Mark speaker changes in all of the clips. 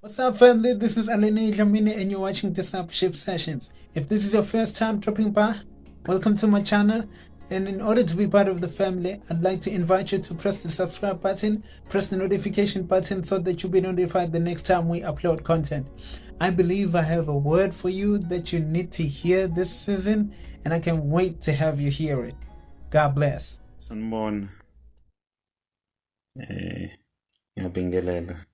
Speaker 1: What's up, family? This is Alene Jamini, and you're watching Discipleship Sessions. If this is your first time dropping by, welcome to my channel. And in order to be part of the family, I'd like to invite you to press the subscribe button, press the notification button so that you'll be notified the next time we upload content. I believe I have a word for you that you need to hear this season, and I can't wait to have you hear it. God bless.
Speaker 2: Sanibona. Ngiyabingelela.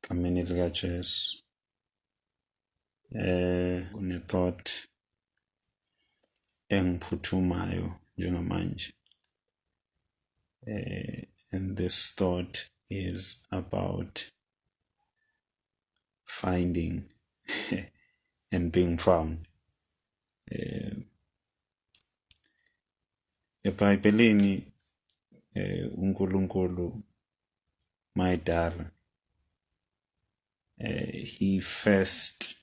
Speaker 2: Kamini lika Jesu. Kune thought engiphuthumayo njengamanje. And this thought is about finding and being found. eBhayibhelini uNkulunkulu mayidala he first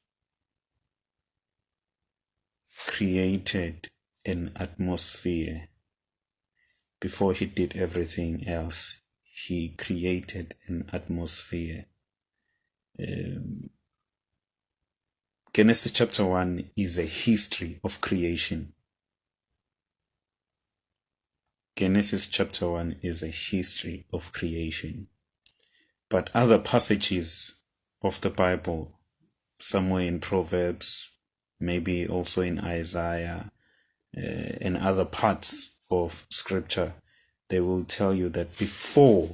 Speaker 2: created an atmosphere. Before he did everything else, he created an atmosphere. Genesis chapter 1 is a history of creation. Genesis chapter 1 is a history of creation. But other passages of the Bible, somewhere in Proverbs, maybe also in Isaiah, and other parts of scripture, they will tell you that before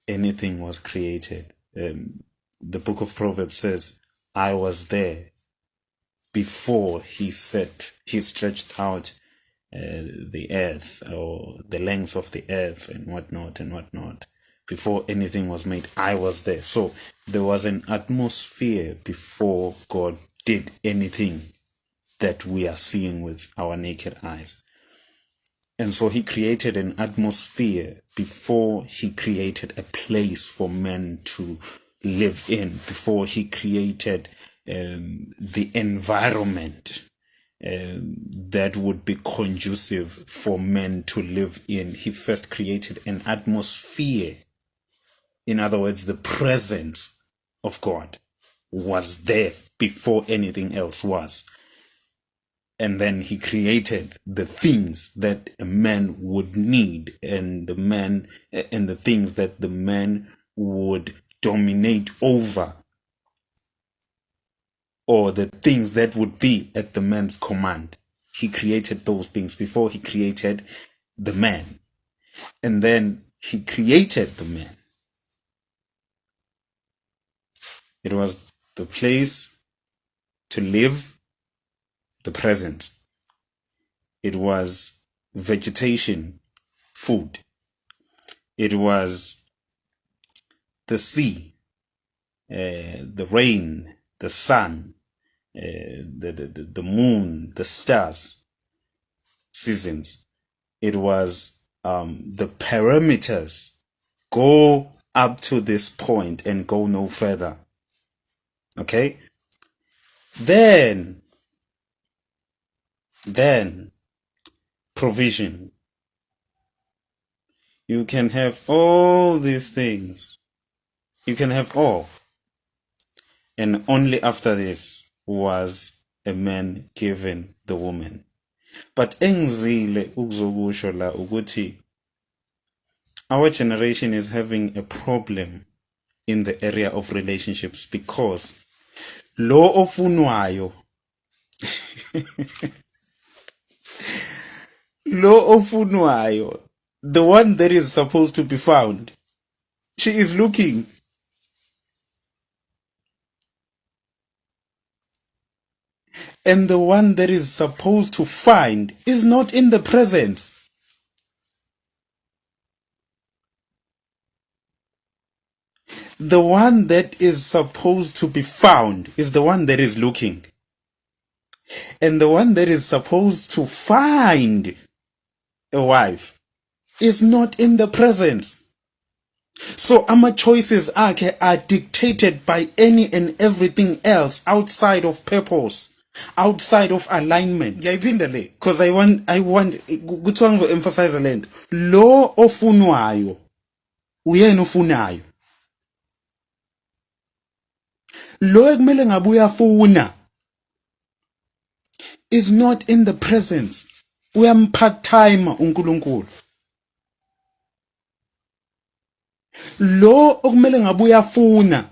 Speaker 2: anything was created, the book of Proverbs says, I was there before he stretched out the earth, or the length of the earth and whatnot. Before anything was made, I was there. So there was an atmosphere before God did anything that we are seeing with our naked eyes. And so he created an atmosphere before he created a place for men to live in, before he created the environment that would be conducive for men to live in. He first created an atmosphere. In other words, the presence of God was there before anything else was. And then he created the things that a man would need, and the things that the man would dominate over, or the things that would be at the man's command. He created those things before he created the man. And then he created the man. It was the place to live, the presence. It was vegetation, food. It was the sea, the rain, the sun, the moon, the stars, seasons. It was the parameters. Go up to this point and go no further. Okay? Then provision. You can have all these things. You can have all. And only after this was a man given the woman. But engizile ukuzokusho la ukuthi our generation is having a problem in the area of relationships, because lo ofunwayo the one that is supposed to be found, she is looking. And the one that is supposed to find is not in the presence. The one that is supposed to be found is the one that is looking. And the one that is supposed to find a wife is not in the presence. So our choices are dictated by any and everything else outside of purpose, outside of alignment. Because I want to emphasize the land. Lo ofunwayo uyena ofunayo. Lo ekumele ngabe uyafuna is not in the presence. Uyamphathayima uNkulunkulu. Lo okumele ngabe uyafuna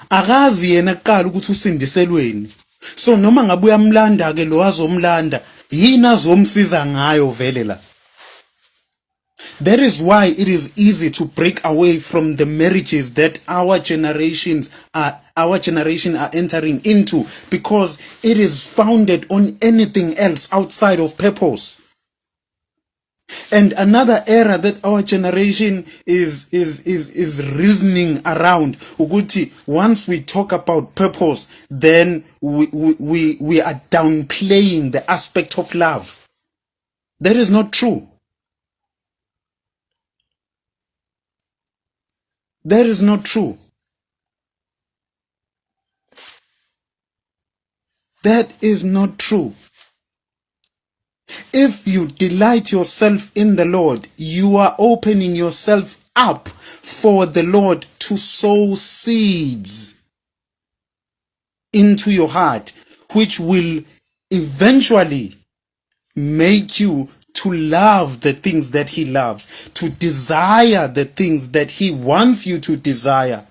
Speaker 2: akazi yena kuqala ukuthi usindiselweni. So noma ngabe uyamlanda ke lo azomlanda yini azomsiza ngayo vele la. That is why it is easy to break away from the marriages that our generation are entering into, because it is founded on anything else outside of purpose. And another error that our generation is reasoning around, ukuthi once we talk about purpose, then we are downplaying the aspect of love. That is not true. That is not true. That is not true. If you delight yourself in the Lord, you are opening yourself up for the Lord to sow seeds into your heart, which will eventually make you to love the things that He loves, to desire the things that He wants you to desire.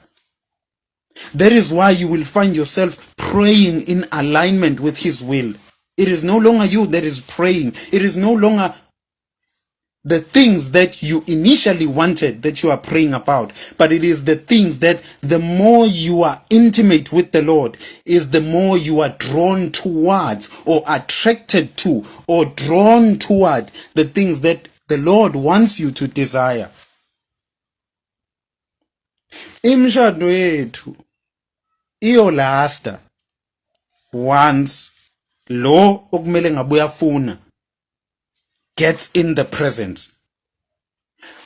Speaker 2: That is why you will find yourself praying in alignment with His will. It is no longer you that is praying. It is no longer the things that you initially wanted that you are praying about, but it is the things that the more you are intimate with the Lord, is the more you are drawn towards or attracted to or drawn toward the things that the Lord wants you to desire. Imshado yethu iyolasta once lo okumele ngabe uyafuna gets in the presence.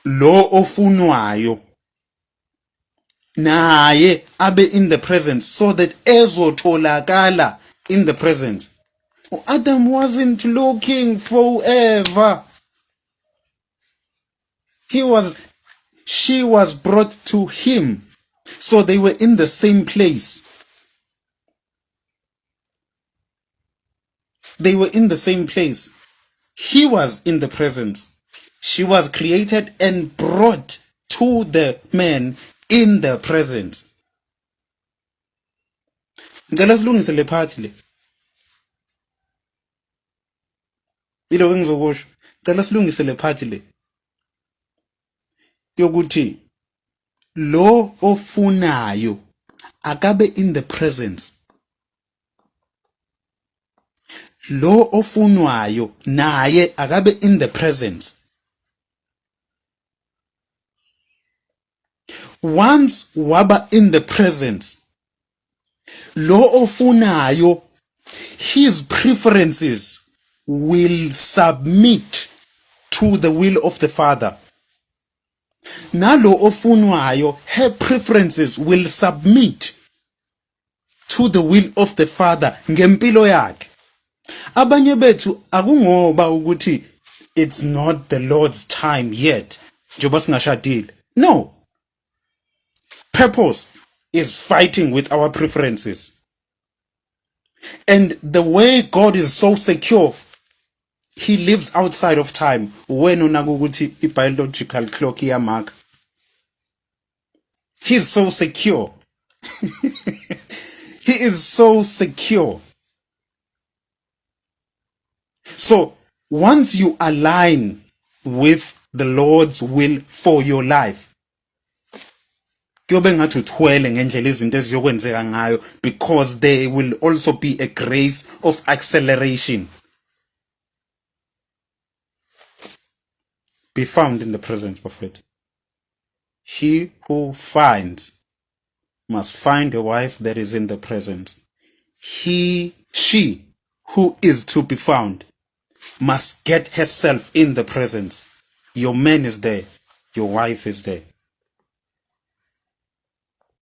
Speaker 2: Lo ofunwayo naye abe in the presence, so that ezotholakala in the presence. Adam wasn't looking forever. She was brought to him, so they were in the same place. They were in the same place. He was in the presence. She was created and brought to the man in the presence. Ngicela silungise le part le. Yilo engizokusho. Ngicela silungise le part le. Yokuthi lo ofunayo akabe in the presence. Lo ofunwayo naye akabe in the presence. Once waba in the presence, lo ofunayo, his preferences will submit to the will of the Father. Nalo ofunwayo, her preferences will submit to the will of the Father ngempilo yakhe. Abanye bethu akungoba ukuthi it's not the Lord's time yet njengoba singashadile. No. Purpose is fighting with our preferences. And the way God is so secure, He lives outside of time. When unakuthi i-biological clock iyamaka. He's so secure. He is so secure. So once you align with the Lord's will for your life, kuyobe ngathi uthwele ngendlela izinto eziyokwenzeka ngayo, because there will also be a grace of acceleration. Be found in the presence of it. He who finds must find a wife that is in the presence. She who is to be found must get herself in the presence. Your man is there. Your wife is there.